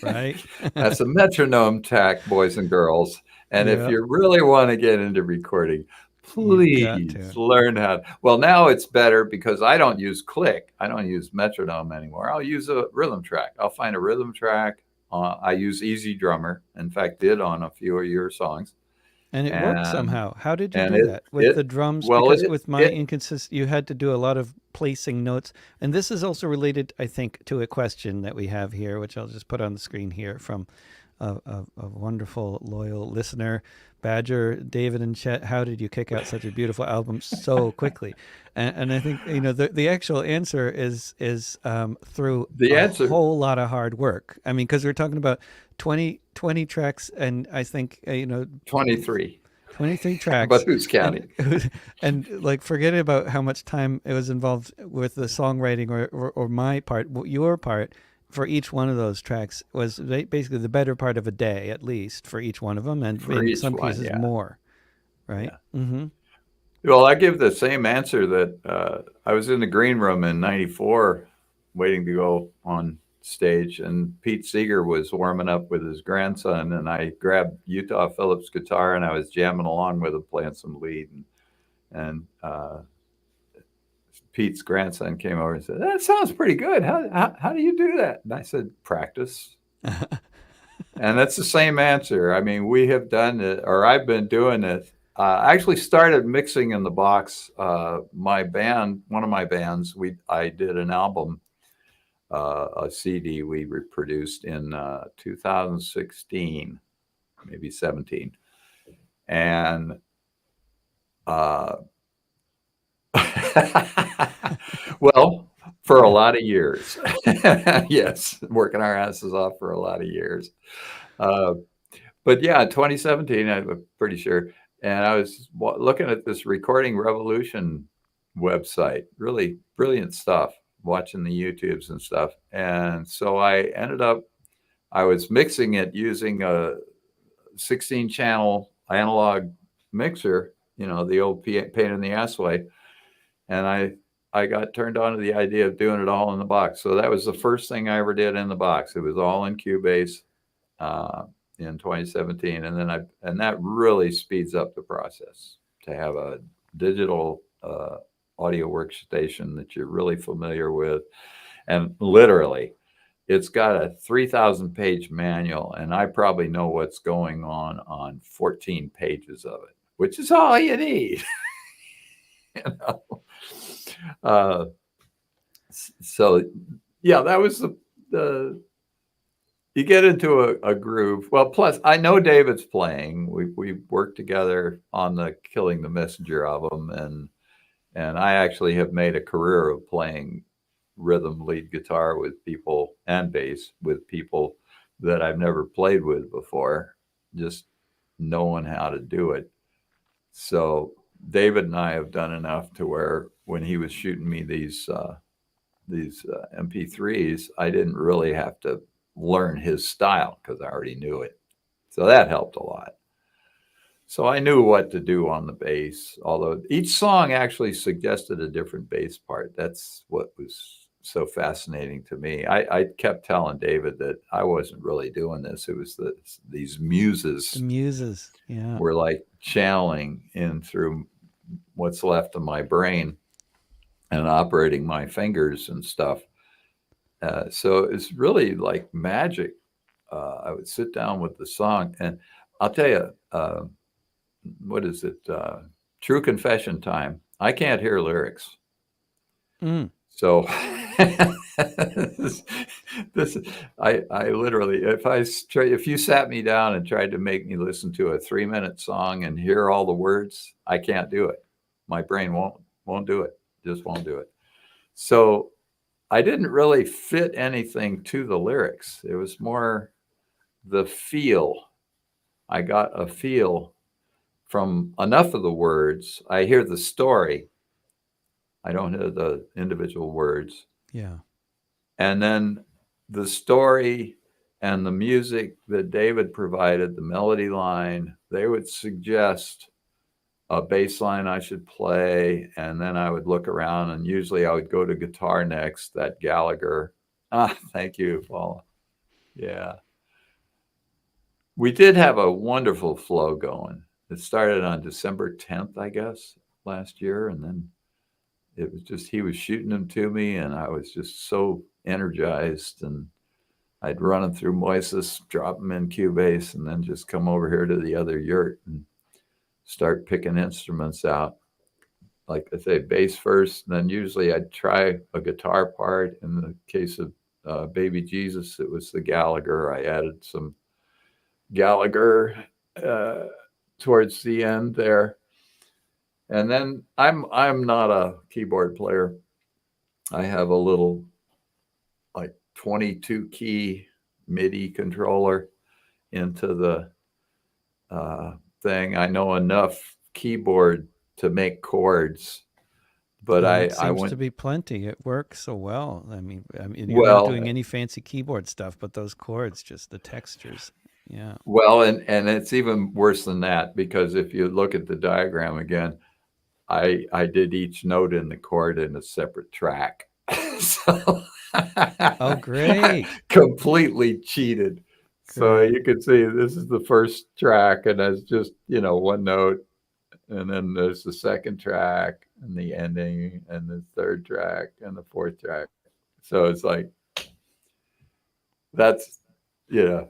Right. That's a metronome track, boys and girls. And if Yeah, you really want to get into recording, you've got please to. learn how. Well, now it's better because I don't use click. I don't use metronome anymore. I'll use a rhythm track. I'll find a rhythm track. I use Easy Drummer. In fact, did on a few of your songs, And it worked and somehow. How did you and do that with the drums? well Because it with my it inconsist, you had to do a lot of placing notes. And this is also related, I think, to a question that we have here, which I'll just put on the screen here from a wonderful, loyal listener, Badger, David and Chet. How did you kick out such a beautiful album so quickly? And I think the actual answer is through the a answer whole lot of hard work. I mean, because we're talking about 20 tracks, and I think 23, 23 but tracks, who's and counting? and like forget about how much time it was involved with the songwriting or my part. Your part for each one of those tracks was basically the better part of a day at least for each one of them, and For in each some one, cases yeah, more, right? yeah. Mm-hmm. Well, I give the same answer that I was in the green room in '94 waiting to go on stage, and Pete Seeger was warming up with his grandson, and I grabbed Utah Phillips' guitar and I was jamming along with him, playing some lead. And Pete's grandson came over and said, "That sounds pretty good. How do you do that?" And I said, "Practice." And that's the same answer. I mean, we have done it, or I've been doing it. I actually started mixing in the box. My band, one of my bands, I did an album, a CD we reproduced in 2016, maybe 17, and uh, well, for a lot of years, yes, working our asses off for a lot of years. Uh, But yeah, 2017, I'm pretty sure. And I was looking at this Recording Revolution website, really brilliant stuff, watching the YouTubes and stuff. And so I was mixing it using a 16 channel analog mixer, the old pain in the ass way. And I got turned on to the idea of doing it all in the box. So that was the first thing I ever did in the box. It was all in Cubase uh, in 2017, and that really speeds up the process to have a digital audio workstation that you're really familiar with, and literally it's got a 3,000 page manual, and I probably know what's going on 14 pages of it, which is all you need. you know? Uh, so, yeah, that was the you get into a groove. Well, plus I know David's playing. We worked together on the Killing the Messenger album, and I actually have made a career of playing rhythm lead guitar with people and bass with people that I've never played with before, just knowing how to do it. So David and I have done enough to where when he was shooting me these MP3s, I didn't really have to learn his style because I already knew it. So that helped a lot. So I knew what to do on the bass, although each song actually suggested a different bass part. That's what was so fascinating to me. I kept telling David that I wasn't really doing this. It was these The muses muses. Yeah. were like channeling in through what's left of my brain and operating my fingers and stuff. So it's really like magic. I would sit down with the song, and I'll tell you, what is it? True confession time. I can't hear lyrics, Mm. so this, this I literally, if you sat me down and tried to make me listen to a 3-minute song and hear all the words, I can't do it. My brain won't do it. Just won't do it. So I didn't really fit anything to the lyrics. It was more the feel. I got a feel from enough of the words. I hear the story. I don't hear the individual words. Yeah. And then the story and the music that David provided, the melody line, they would suggest a bass line I should play. And then I would look around, and usually I would go to guitar next, that Gallagher. Thank you, Paula. Yeah. We did have a wonderful flow going. It started on December 10th, I guess, last year. And then it was just, he was shooting them to me, and I was just so energized. And I'd run them through Moises, drop them in Cubase, and then just come over here to the other yurt and start picking instruments out. Like I say, bass first, and then usually I'd try a guitar part. In the case of Baby Jesus, it was the Gallagher. I added some Gallagher uh, towards the end there. And then I'm not a keyboard player. I have a little like 22 key MIDI controller into the thing. I know enough keyboard to make chords, but And that I seems to went be plenty. It works so well. I mean, you're not well. doing any fancy keyboard stuff, but those chords, just the textures. Yeah. Well, and it's even worse than that, because if you look at the diagram again, I did each note in the chord in a separate track. So Oh, great. completely cheated. So Great. you can see this is the first track, and that's just, one note. And then there's the second track and the ending and the third track and the fourth track. So it's like, that's, you know,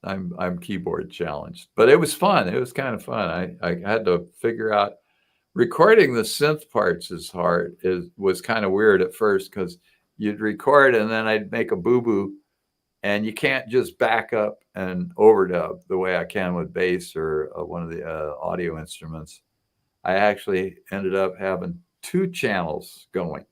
I'm keyboard challenged, but it was fun. It was kind of fun. I had to figure out recording the synth parts is hard. Was kind of weird at first, because you'd record and then I'd make a boo-boo, and you can't just back up and overdub the way I can with bass or one of the audio instruments. I actually ended up having 2 channels going.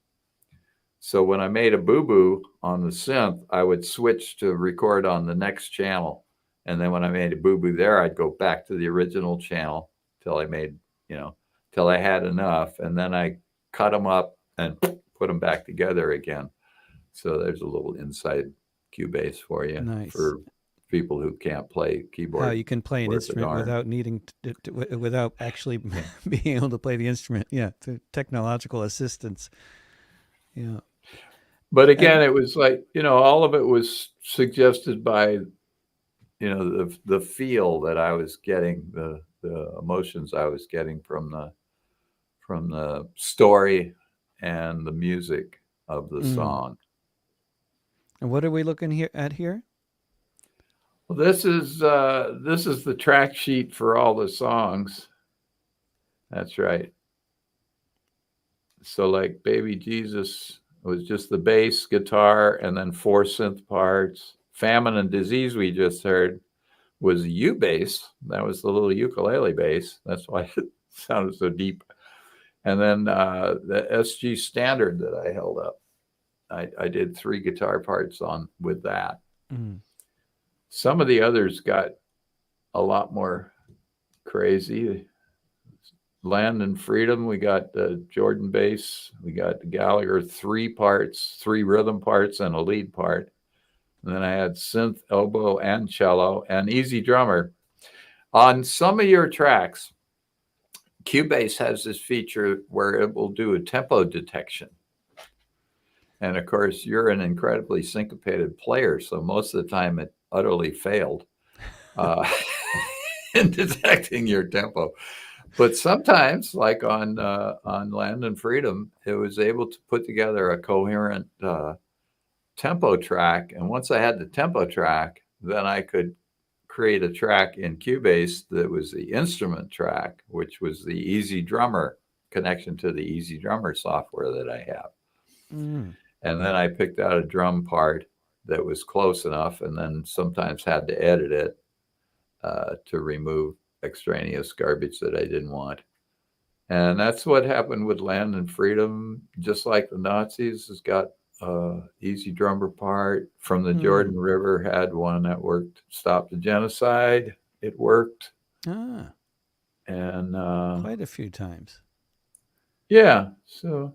So when I made a boo-boo on the synth, I would switch to record on the next channel. And then when I made a boo-boo there, I'd go back to the original channel till I made, till I had enough. And then I cut them up and put them back together again. So there's a little inside Cubase for you, Nice. for people who can't play How keyboard you can play an worth a instrument darn. without needing without actually being able to play the instrument. Yeah, through technological assistance. Yeah. But again, And it was like, all of it was suggested by, the feel that I was getting, the emotions I was getting from the story and the music of the mm, song. And what are we looking here at here? Well, this is the track sheet for all the songs. That's right. So like Baby Jesus was just the bass, guitar, and then 4 synth parts. Famine and Disease we just heard was U bass. That was the little ukulele bass. That's why it sounded so deep. And then the SG Standard that I held up, I did 3 guitar parts on with that. Mm. Some of the others got a lot more crazy. Land and Freedom, we got the Jordan bass, we got the Gallagher 3 parts, 3 rhythm parts, and a lead part. And then I had synth, oboe, and cello, and Easy Drummer. On some of your tracks, Cubase has this feature where it will do a tempo detection. And of course, you're an incredibly syncopated player, so most of the time it utterly failed uh, in detecting your tempo. But sometimes, like on Land and Freedom, it was able to put together a coherent tempo track. And once I had the tempo track, then I could create a track in Cubase that was the instrument track, which was the Easy Drummer connection to the Easy Drummer software that I have. Mm. And then I picked out a drum part that was close enough, and then sometimes had to edit it to remove extraneous garbage that I didn't want. And that's what happened with Land and Freedom. Just like the Nazis has got Easy Drummer part. From the Jordan River had one that worked. Stop the Genocide. It worked. Ah. And quite a few times. Yeah. So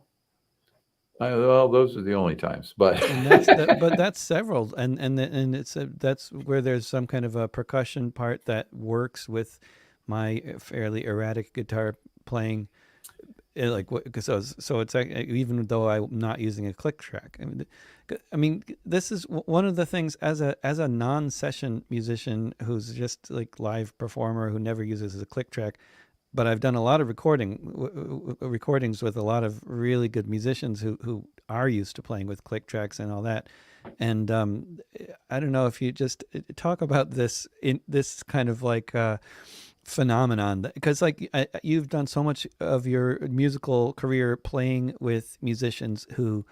well, those are the only times, but and that's that. But that's several, and it's that's where there's some kind of a percussion part that works with my fairly erratic guitar playing. Like so it's like, even though I'm not using a click track. I mean, this is one of the things as a non-session musician who's just like live performer who never uses a click track. But I've done a lot of recordings with a lot of really good musicians who are used to playing with click tracks and all that. And I don't know if you just talk about this in this kind of like phenomenon, because like you've done so much of your musical career playing with musicians who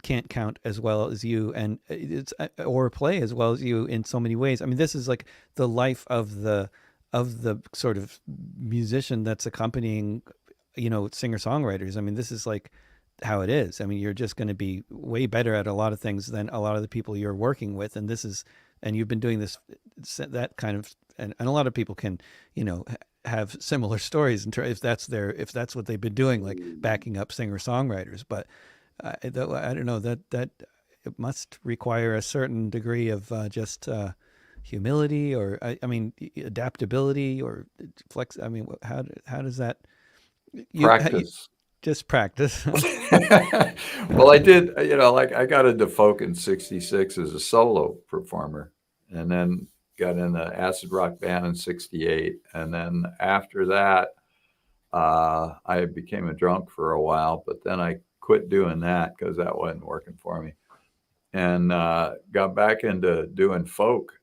can't count as well as you, and it's or play as well as you in so many ways. I mean, this is like the life of the sort of musician that's accompanying, singer-songwriters. I mean, this is like how it is. I mean, you're just going to be way better at a lot of things than a lot of the people you're working with. And you've been doing this, that kind of, and a lot of people can, have similar stories if that's what they've been doing, like backing up singer-songwriters. But I don't know, that it must require a certain degree of just humility, or I mean adaptability, or flex. I mean, how does that practice. Just practice? Well, I did, like I got into folk in '66 as a solo performer, and then got in the acid rock band in '68, and then after that I became a drunk for a while, but then I quit doing that because that wasn't working for me, and got back into doing folk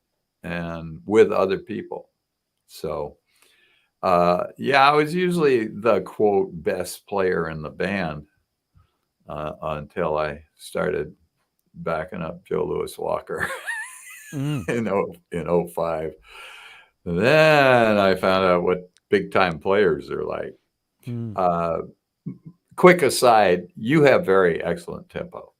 and with other people. So, I was usually the quote best player in the band until I started backing up Joe Louis Walker in 05. Then I found out what big time players are like. Quick aside, you have very excellent tempo.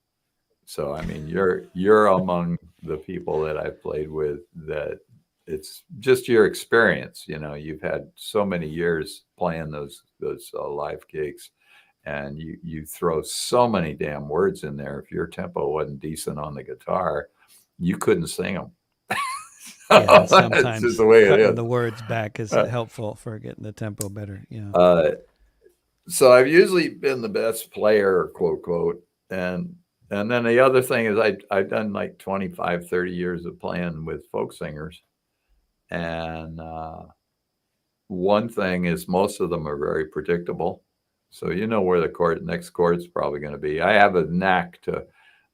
So I mean, you're among the people that I've played with that it's just your experience. You've had so many years playing those live gigs, and you throw so many damn words in there. If your tempo wasn't decent on the guitar, you couldn't sing them. Yeah, sometimes just the way it cutting is. The words back is helpful for getting the tempo better. Yeah. So I've usually been the best player, quote, quote. And then the other thing is I've done like 25, 30 years of playing with folk singers. And one thing is most of them are very predictable. So you know where the next chord's probably going to be. I have a knack to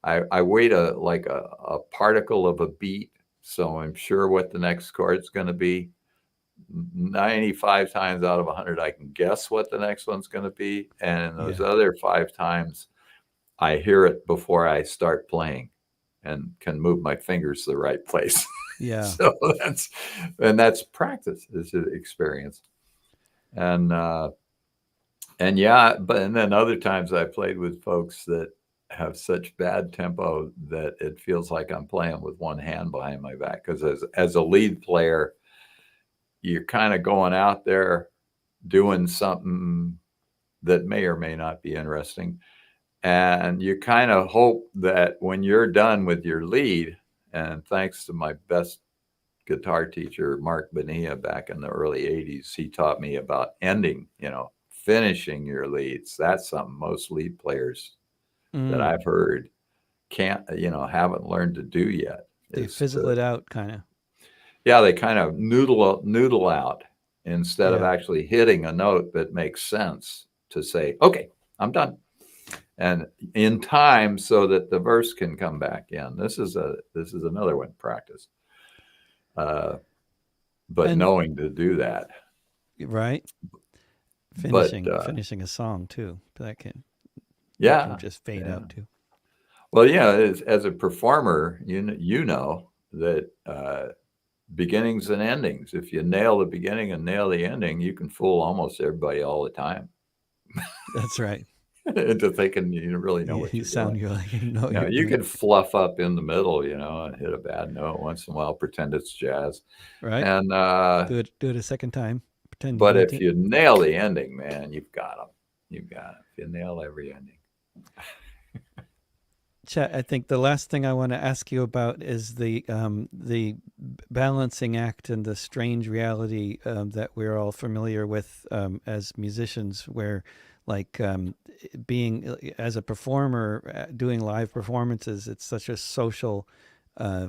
I wait a particle of a beat, so I'm sure what the next chord's going to be. 95 times out of 100, I can guess what the next one's going to be, and those Yeah. other 5 times, I hear it before I start playing, and can move my fingers to the right place. Yeah. So that's practice, is experience, and yeah, but and then other times I played with folks that have such bad tempo that it feels like I'm playing with one hand behind my back. Because as a lead player, you're kind of going out there doing something that may or may not be interesting, and you kind of hope that when you're done with your lead, and thanks to my best guitar teacher, Mark Bonilla, back in the early 80s, he taught me about ending, finishing your leads. That's something most lead players that Mm. I've heard can't, haven't learned to do yet, They is fizzle to, it out, kind of. yeah, they kind of noodle out instead of Yeah. actually hitting a note that makes sense to say, okay, I'm done. And in time so that the verse can come back in. This is another one, practice. Uh, but And knowing to do that. right, But finishing a song too. That can yeah, just fade yeah. out too. Well, yeah, as a performer, you know that beginnings and endings. If you nail the beginning and nail the ending, you can fool almost everybody all the time That's right. into thinking you really know what You you're doing. sound you like you know what you're You doing. can fluff up in the middle, and hit a bad note once in a while, pretend it's jazz. Right. And Do it a second time. Pretend you but meant if it. you nail the ending, man, you've got them. You've got it. If you nail every ending. Chet, I think the last thing I want to ask you about is the balancing act and the strange reality that we're all familiar with as musicians, where like being as a performer doing live performances, it's such a social, uh,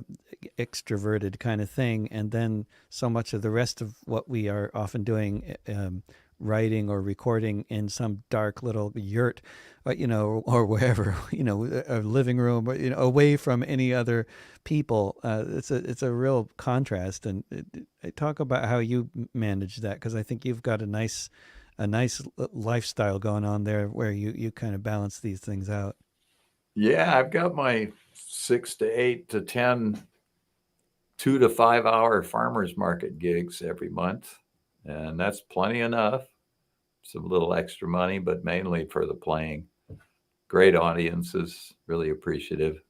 extroverted kind of thing, and then so much of the rest of what we are often doing. Writing or recording in some dark little yurt, or wherever, a living room, away from any other people. It's a real contrast, and talk about how you manage that, because I think you've got a nice lifestyle going on there, where you kind of balance these things out. Yeah, I've got my 6 to 8 to 10 2 to 5 hour farmers market gigs every month, and that's plenty enough. Some little extra money, but mainly for the playing. Great audiences, really appreciative.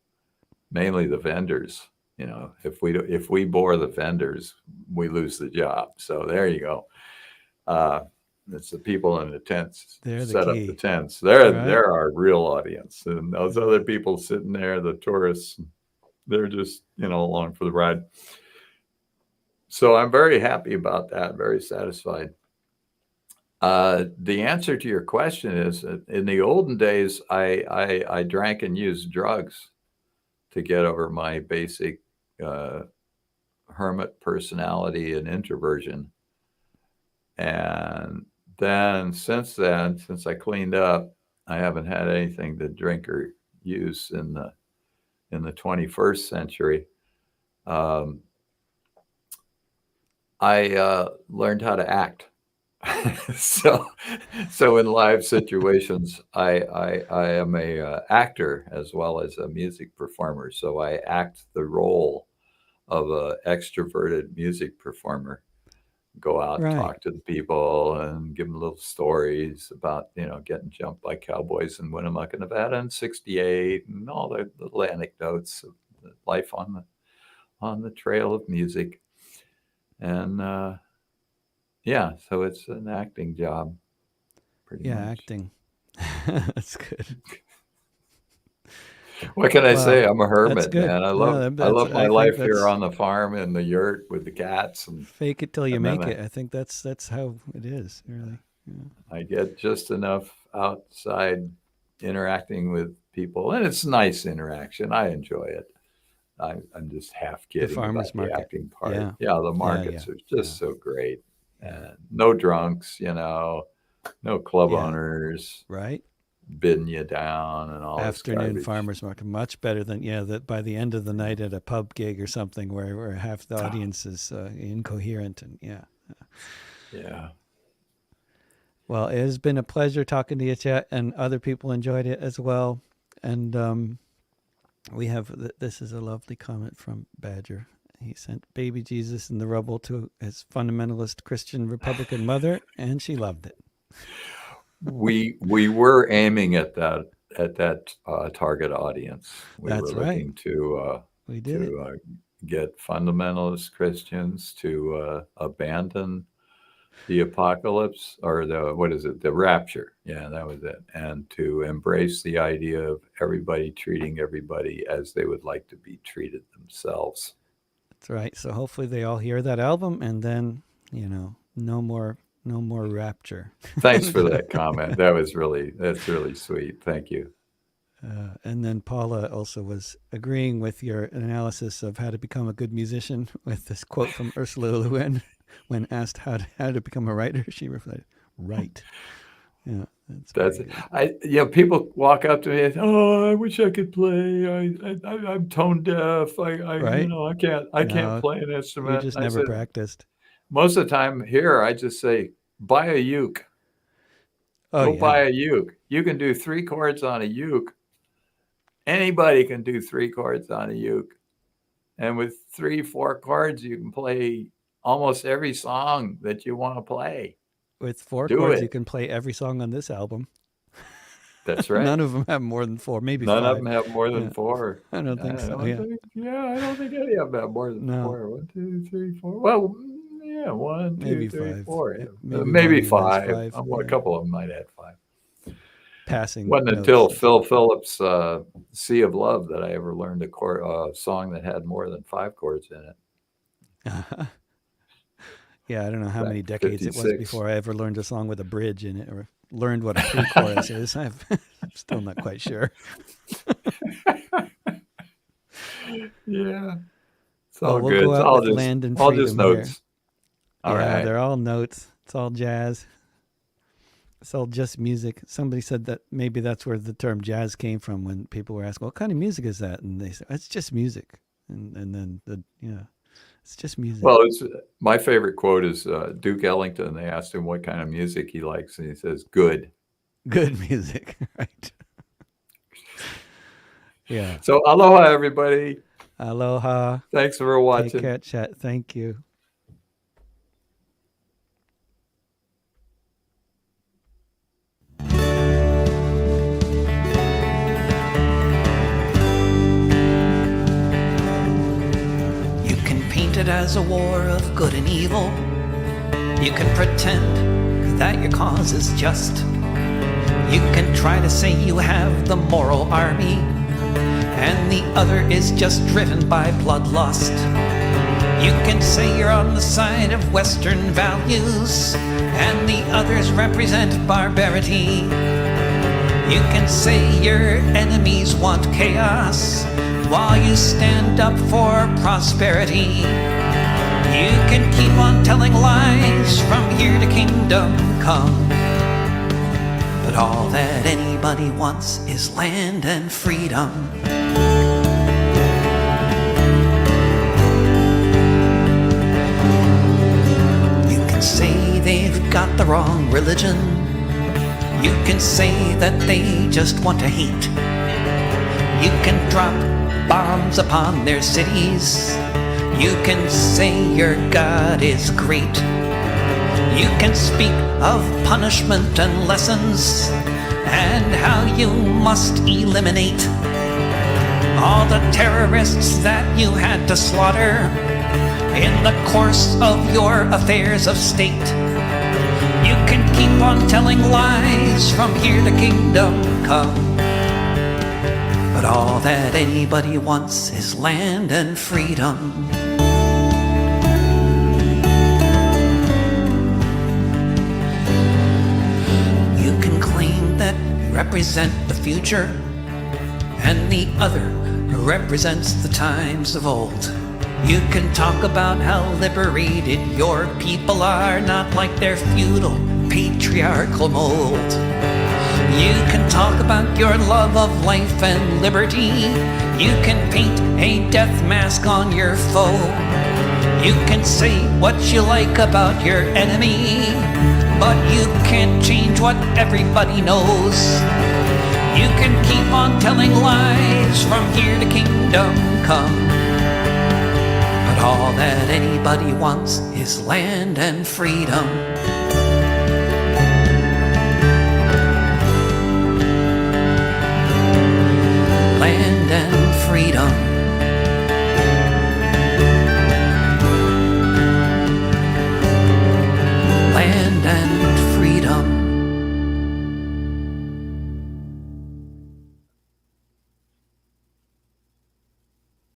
Mainly the vendors. If we bore the vendors, we lose the job. So there you go. Uh, it's the people in the tents, They're the set up the key, tents. They're right? they're our real audience, and those other people sitting there, the tourists, they're just along for the ride. So I'm very happy about that. Very satisfied. The answer to your question is in the olden days, I drank and used drugs to get over my basic uh, hermit personality and introversion. And then, since I cleaned up, I haven't had anything to drink or use in the 21st century. Um, I learned how to act. so so in live situations, I am a actor as well as a music performer. So I act the role of a extroverted music performer. Go out, Right. talk to the people, and give them little stories about getting jumped by cowboys in Winnemucca, Nevada in '68, and all the little anecdotes of life on the trail of music. And yeah, so it's an acting job, pretty Yeah, much. acting. That's good. What can I Well, say? I'm a that's hermit, good. man. I love No, I that's love my I think life here that's on the farm in the yurt with the cats, and fake it till you and then make I it. I think that's how it is, really. Yeah. I get just enough outside interacting with people, and it's nice interaction. I enjoy it. I'm just half The kidding about farmers the market. acting part. Yeah. Yeah, the Yeah, yeah. markets are Yeah. just so great, Yeah. and no drunks, no club Yeah. owners. Right? bidding you down and all this Afternoon garbage. farmers market, much better than that by the end of the night at a pub gig or something where half the audience is incoherent and Yeah. Well, it has been a pleasure talking to you, Chet, and other people enjoyed it as well. And we have this is a lovely comment from Badger. He sent baby Jesus in the rubble to his fundamentalist Christian Republican mother, and she loved it. We were aiming at that target audience. We That's were looking right. We did to get fundamentalist Christians to abandon the apocalypse, or the rapture. Yeah, that was it. And to embrace the idea of everybody treating everybody as they would like to be treated themselves. That's right. So hopefully they all hear that album, and then no more rapture. Thanks for that comment. That's really sweet. Thank you. And then Paula also was agreeing with your analysis of how to become a good musician with this quote from Ursula Le Guin. When asked how to become a writer, she replied, "Write." Yeah, that's it. People walk up to me and, "Oh, I wish I could play. I'm tone deaf. Right? I can't play an instrument." You just never practiced. Most of the time here, I just say, "Buy a uke. Go buy a uke. You can do 3 chords on a uke. Anybody can do 3 chords on a uke, and with 3-4 chords, you can play almost every song that you want to play. With 4 chords, you can play every song on this album." That's right. None of them have more than 4, maybe None 5. of them have more than 4. I don't think so. I don't think any of them have more than 4. 1, 2, 3, 4. Well, 1, 2, maybe 3, 5. 4. Maybe 5. A couple of them might add 5. Passing. It wasn't until Phil Phillips' "Sea of Love" that I ever learned a song that had more than 5 chords in it. Yeah, I don't know how many decades 56. It was before I ever learned a song with a bridge in it, or learned what a pre-chorus is. I'm still not quite sure. Yeah, it's all good. Go out with Land and Freedom. All just notes. All right. They're all notes. It's all jazz. It's all just music. Somebody said that maybe that's where the term jazz came from when people were asking, "What kind of music is that?" And they said, "It's just music." And then it's just music. Well, my favorite quote is Duke Ellington. They asked him what kind of music he likes, and he says, "Good." Good music, right? Yeah. So aloha, everybody. Aloha. Thanks for watching. Take care, Chet. Thank you. It as a war of good and evil. You can pretend that your cause is just. You can try to say you have the moral army, and the other is just driven by bloodlust. You can say you're on the side of Western values, and the others represent barbarity. You can say your enemies want chaos, while you stand up for prosperity. You can keep on telling lies from here to kingdom come, but all that anybody wants is land and freedom. You can say they've got the wrong religion. You can say that they just want to hate. You can drop bombs upon their cities. You can say your God is great. You can speak of punishment and lessons, and how you must eliminate all the terrorists that you had to slaughter in the course of your affairs of state. You can keep on telling lies from here to kingdom come, but all that anybody wants is land and freedom. You can claim that you represent the future, and the other represents the times of old. You can talk about how liberated your people are, not like their feudal, patriarchal mold. You can talk about your love of life and liberty. You can paint a death mask on your foe. You can say what you like about your enemy, but you can't change what everybody knows. You can keep on telling lies from here to kingdom come, but all that anybody wants is land and freedom.